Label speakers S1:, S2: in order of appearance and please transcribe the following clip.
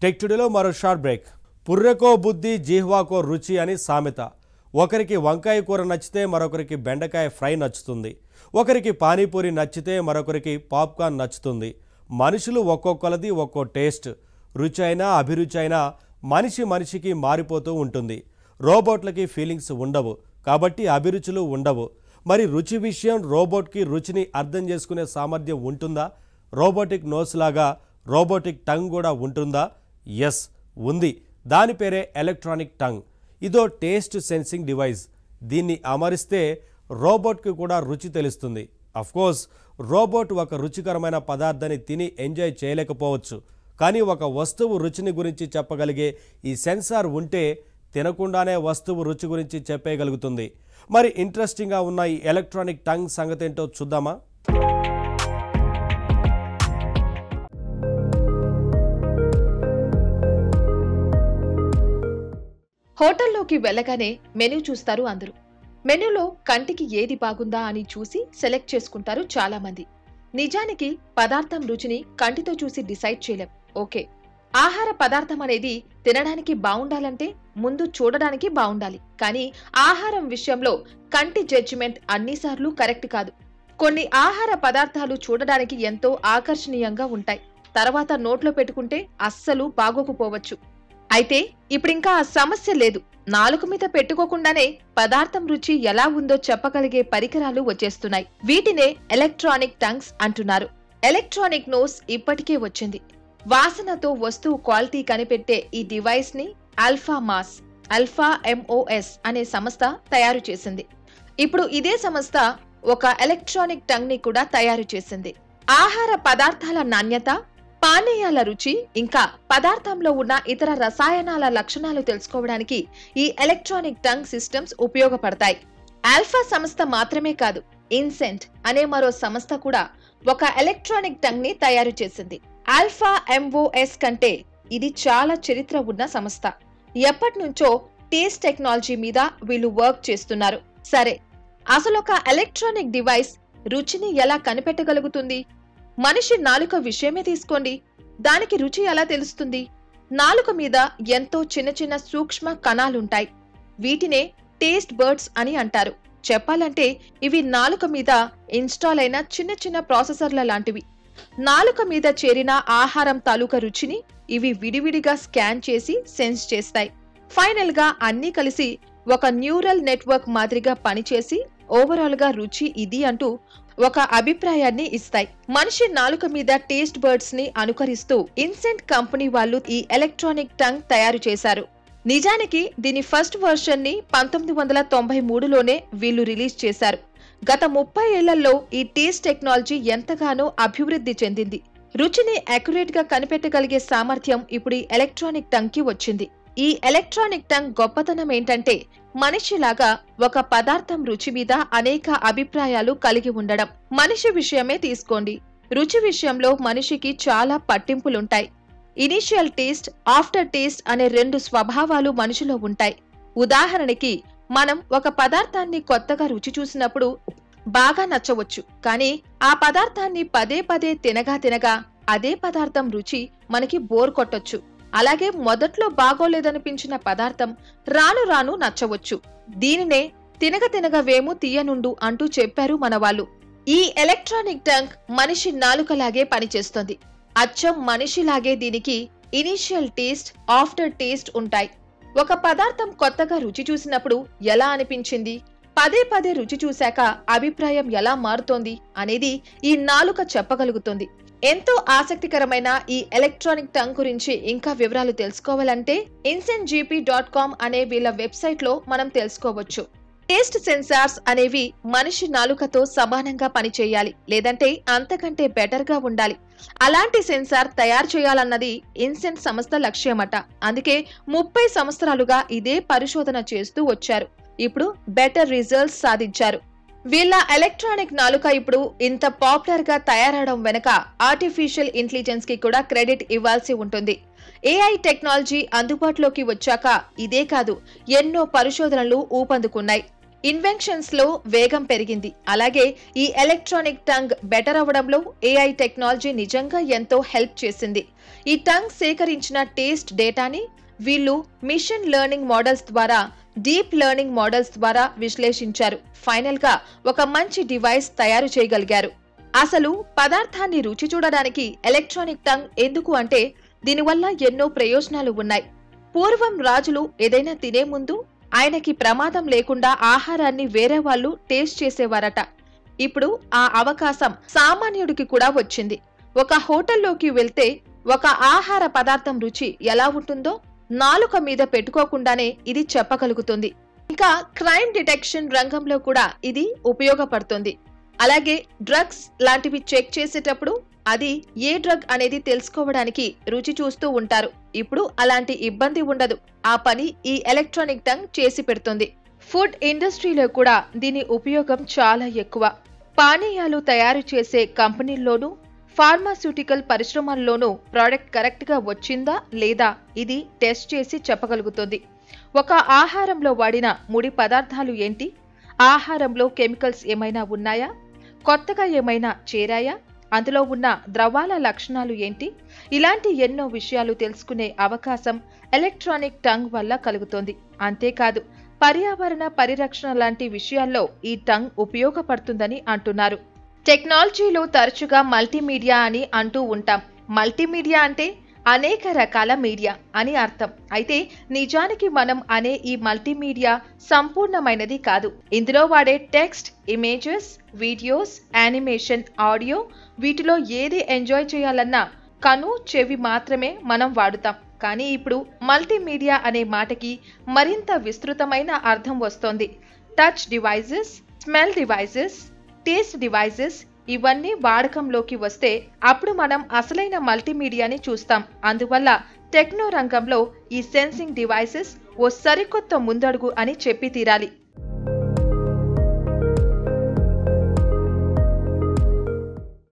S1: Tech టుడేలో మరో short break. పుర్రెకో బుద్ధి జిహ్వాకో రుచి అని సామెత. ఒకరికి వంకాయ కూర నచ్చితే మరొకరికి బెండకాయ ఫ్రై నచ్చుతుంది. ఒకరికి పానీపూరి నచ్చితే మరొకరికి పాప్కార్న్ నచ్చుతుంది. మనుషులు ఒక్కొక్కరిది ఒక్కో టేస్ట్. రుచి అయినా అభిరుచి అయినా మనిషికి మారిపోతూ ఉంటుంది. రోబోట్లకి ఫీలింగ్స్ ఉండవు కాబట్టి అభిరుచులు ఉండవు. మరి రుచి విషయం రోబోట్కి రుచిని అర్థం చేసుకునే సామర్థ్యం ఉంటుందా? రోబోటిక్ నోస్ లాగా రోబోటిక్ టంగ్ కూడా ఉంటుందా? ఎస్, ఉంది. దాని పేరే ఎలక్ట్రానిక్ టంగ్. ఇదో టేస్ట్ సెన్సింగ్ డివైస్. దీన్ని అమరిస్తే రోబోట్కి కూడా రుచి తెలుస్తుంది. అఫ్కోర్స్ రోబోట్ ఒక రుచికరమైన పదార్థాన్ని తిని ఎంజాయ్ చేయలేకపోవచ్చు. కానీ ఒక వస్తువు రుచిని గురించి చెప్పగలిగే ఈ సెన్సార్ ఉంటే తినకుండానే వస్తువు రుచి గురించి చెప్పగలుగుతుంది. మరి ఇంట్రెస్టింగ్గా ఉన్న ఈ ఎలక్ట్రానిక్ టంగ్ సంగతేంటో చూద్దామా?
S2: హోటల్లోకి వెళ్ళగానే మెనూ చూస్తారు అందరూ. మెనూలో కంటికి ఏది బాగుందా అని చూసి సెలెక్ట్ చేసుకుంటారు చాలా మంది. నిజానికి పదార్థం రుచిని కంటితో చూసి డిసైడ్ చేయలేం. ఓకే, ఆహార పదార్థం అనేది తినడానికి బాగుండాలంటే ముందు చూడడానికి బాగుండాలి. కానీ ఆహారం విషయంలో కంటి జడ్జిమెంట్ అన్నిసార్లు కరెక్ట్ కాదు. కొన్ని ఆహార పదార్థాలు చూడడానికి ఎంతో ఆకర్షణీయంగా ఉంటాయి, తర్వాత నోట్లో పెట్టుకుంటే అస్సలు బాగోకపోవచ్చు. అయితే ఇప్పుడింకా ఆ సమస్య లేదు. నాలుక మీద పెట్టుకోకుండానే పదార్థం రుచి ఎలా ఉందో చెప్పగలిగే పరికరాలు వచ్చేస్తున్నాయి. వీటినే ఎలక్ట్రానిక్ టంగ్స్ అంటున్నారు. ఎలక్ట్రానిక్ నోస్ ఇప్పటికే వచ్చింది. వాసనతో వస్తువు క్వాలిటీ కనిపెట్టే ఈ డివైస్ ని ఆల్ఫా MOS అనే సంస్థ తయారు చేసింది. ఇప్పుడు ఇదే సంస్థ ఒక ఎలక్ట్రానిక్ టంగ్ ని కూడా తయారు చేసింది. ఆహార పదార్థాల నాణ్యత, పానీయాల రుచి, ఇంకా పదార్థంలో ఉన్న ఇతర రసాయనాల లక్షణాలు తెలుసుకోవడానికి ఈ ఎలక్ట్రానిక్ టంగ్ సిస్టమ్స్ ఉపయోగపడతాయి. ఆల్ఫా సంస్థ మాత్రమే కాదు, ఇన్సెంట్ అనే మరో సంస్థ కూడా ఒక ఎలక్ట్రానిక్ టంగ్ ని తయారు చేసింది. ఆల్ఫా MOS కంటే ఇది చాలా చరిత్ర ఉన్న సంస్థ. ఎప్పటి నుంచో టేస్ట్ టెక్నాలజీ మీద వీళ్ళు వర్క్ చేస్తున్నారు. సరే, అసలు ఒక ఎలక్ట్రానిక్ డివైస్ రుచిని ఎలా కనిపెట్టగలుగుతుంది? మనిషి నాలుక విషయమే తీసుకోండి, దానికి రుచి ఎలా తెలుస్తుంది? నాలుక మీద ఎంతో చిన్న చిన్న సూక్ష్మ కణాలుంటాయి. వీటినే టేస్ట్ బర్డ్స్ అని అంటారు. చెప్పాలంటే ఇవి నాలుక మీద ఇన్స్టాల్ అయిన చిన్న చిన్న ప్రాసెసర్ల లాంటివి. నాలుక మీద చేరిన ఆహారం తాలూకా రుచిని ఇవి విడివిడిగా స్కాన్ చేసి సెన్స్ చేస్తాయి. ఫైనల్ గా అన్నీ కలిసి ఒక న్యూరల్ నెట్వర్క్ మాదిరిగా పనిచేసి ఓవరాల్ గా రుచి ఇది అంటూ ఒక అభిప్రాయాన్ని ఇస్తాయి. మనిషి నాలుక మీద టేస్ట్ బర్డ్స్ ని అనుకరిస్తూ ఇన్సెంట్ కంపెనీ వాళ్ళు ఈ ఎలక్ట్రానిక్ టంగ్ తయారు చేశారు. నిజానికి దీని ఫస్ట్ వర్షన్ ని 1993లోనే వీళ్ళు రిలీజ్ చేశారు. గత 30 ఏళ్లలో ఈ టేస్ట్ టెక్నాలజీ ఎంతగానో అభివృద్ధి చెందింది. రుచిని అక్యురేట్ గా కనిపెట్టగలిగే సామర్థ్యం ఇప్పుడు ఈ ఎలక్ట్రానిక్ టంగ్ కి వచ్చింది. ఈ ఎలక్ట్రానిక్ టంగ్ గొప్పతనం ఏంటంటే మనిషిలాగా ఒక పదార్థం రుచి మీద అనేక అభిప్రాయాలు కలిగి ఉండడం. మనిషి విషయమే తీసుకోండి, రుచి విషయంలో మనిషికి చాలా పట్టింపులుంటాయి. ఇనిషియల్ టేస్ట్, ఆఫ్టర్ టేస్ట్ అనే 2 స్వభావాలు మనిషిలో ఉంటాయి. ఉదాహరణకి మనం ఒక పదార్థాన్ని కొత్తగా రుచి చూసినప్పుడు బాగా నచ్చవచ్చు, కానీ ఆ పదార్థాన్ని పదే పదే తినగా అదే పదార్థం రుచి మనకి బోర్ కొట్టొచ్చు. అలాగే మొదట్లో బాగోలేదనిపించిన పదార్థం రాను రాను నచ్చవచ్చు. దీనినే తినగ వేము తీయనుండు అంటూ చెప్పారు మన వాళ్ళు. ఈ ఎలక్ట్రానిక్ టంగ్ మనిషి నాలుకలాగే పనిచేస్తుంది. అచ్చం మనిషిలాగే దీనికి ఇనిషియల్ టేస్ట్, ఆఫ్టర్ టేస్ట్ ఉంటాయి. ఒక పదార్థం కొత్తగా రుచి చూసినప్పుడు ఎలా అనిపించింది, పదే పదే రుచి చూశాక అభిప్రాయం ఎలా మారుతోంది అనేది ఈ నాలుక చెప్పగలుగుతుంది. ఎంతో ఆసక్తికరమైన ఈ ఎలక్ట్రానిక్ టంగ్ గురించి ఇంకా వివరాలు తెలుసుకోవాలంటే insentgp.com అనే వీళ్ళ వెబ్సైట్ లో మనం తెలుసుకోవచ్చు. టేస్ట్ సెన్సార్స్ అనేవి మనిషి నాలుకతో సమానంగా పనిచేయాలి, లేదంటే అంతకంటే బెటర్ గా ఉండాలి. అలాంటి సెన్సార్ తయారు చేయాలన్నది ఇన్సెంట్ సంస్థ లక్ష్యమట. అందుకే 30 సంవత్సరాలుగా ఇదే పరిశోధన చేస్తూ వచ్చారు. ఇప్పుడు బెటర్ రిజల్ట్స్ సాధించారు. వీళ్ళ ఎలక్ట్రానిక్ నాలుక ఇప్పుడు ఇంత పాపులర్ గా తయారవడం వెనక ఆర్టిఫిషియల్ ఇంటెలిజెన్స్ కి కూడా క్రెడిట్ ఇవ్వాల్సి ఉంటుంది. AI టెక్నాలజీ అందుబాటులోకి వచ్చాక ఇదే కాదు, ఎన్నో పరిశోధనలు ఊపందుకున్నాయి. ఇన్వెన్షన్స్ లో వేగం పెరిగింది. అలాగే ఈ ఎలక్ట్రానిక్ టంగ్ బెటర్ అవ్వడంలో ఏఐ టెక్నాలజీ నిజంగా ఎంతో హెల్ప్ చేసింది. ఈ టంగ్ సేకరించిన టేస్ట్ డేటాని వీళ్ళు మిషన్ లెర్నింగ్ మోడల్స్ ద్వారా, డీప్ లెర్నింగ్ మోడల్స్ ద్వారా విశ్లేషించారు. ఫైనల్ గా ఒక మంచి డివైస్ తయారు చేయగలిగారు. అసలు పదార్థాన్ని రుచి చూడడానికి ఎలక్ట్రానిక్ టంగ్ ఎందుకు అంటే దీనివల్ల ఎన్నో ప్రయోజనాలు ఉన్నాయి. పూర్వం రాజులు ఏదైనా తినే ముందు ఆయనకి ప్రమాదం లేకుండా ఆహారాన్ని వేరే వాళ్ళు టేస్ట్ చేసేవారట. ఇప్పుడు ఆ అవకాశం సామాన్యుడికి కూడా వచ్చింది. ఒక హోటల్లోకి వెళ్తే ఒక ఆహార పదార్థం రుచి ఎలా ఉంటుందో నాలుక మీద పెట్టుకోకుండానే ఇది చెప్పగలుగుతుంది. ఇంకా క్రైమ్ డిటెక్షన్ రంగంలో కూడా ఇది ఉపయోగపడుతుంది. అలాగే డ్రగ్స్ లాంటివి చెక్ చేసేటప్పుడు అది ఏ డ్రగ్ అనేది తెలుసుకోవడానికి రుచి చూస్తూ ఉంటారు. ఇప్పుడు అలాంటి ఇబ్బంది ఉండదు. ఆ పని ఈ ఎలక్ట్రానిక్ టంగ్ చేసి పెడుతుంది. ఫుడ్ ఇండస్ట్రీలో కూడా దీని ఉపయోగం చాలా ఎక్కువ. పానీయాలు తయారు చేసే కంపెనీల్లోనూ, ఫార్మాస్యూటికల్ పరిశ్రమల్లోనూ ప్రోడక్ట్ కరెక్ట్ గా వచ్చిందా లేదా ఇది టెస్ట్ చేసి చెప్పగలుగుతుంది. ఒక ఆహారంలో వాడిన ముడి పదార్థాలు ఏంటి, ఆహారంలో కెమికల్స్ ఏమైనా ఉన్నాయా, కొత్తగా ఏమైనా చేరాయా, అందులో ఉన్న ద్రవాల లక్షణాలు ఏంటి, ఇలాంటి ఎన్నో విషయాలు తెలుసుకునే అవకాశం ఎలక్ట్రానిక్ టంగ్ వల్ల కలుగుతోంది. అంతేకాదు పర్యావరణ పరిరక్షణ లాంటి విషయాల్లో ఈ టంగ్ ఉపయోగపడుతుందని అంటున్నారు. టెక్నాలజీలో తరచుగా మల్టీమీడియా అని అంటూ ఉంటాం. మల్టీమీడియా అంటే అనేక రకాల మీడియా అని అర్థం. అయితే నిజానికి మనం అనే ఈ మల్టీమీడియా సంపూర్ణమైనది కాదు. ఇందులో వాడే text, images, videos, animation, audio, వీటిలో ఏది ఎంజాయ్ చేయాలన్నా కను, చెవి మాత్రమే మనం వాడుతాం. కానీ ఇప్పుడు మల్టీమీడియా అనే మాటకి మరింత విస్తృతమైన అర్థం వస్తోంది. Touch devices, smell devices, taste devices ఇవన్నీ వాడకంలోకి వస్తే అప్పుడు మనం అసలైన మల్టీమీడియాని చూస్తాం. అందువల్ల టెక్నో రంగంలో ఈ సెన్సింగ్ డివైసెస్ ఓ సరికొత్త ముందడుగు అని చెప్పి తీరాలి.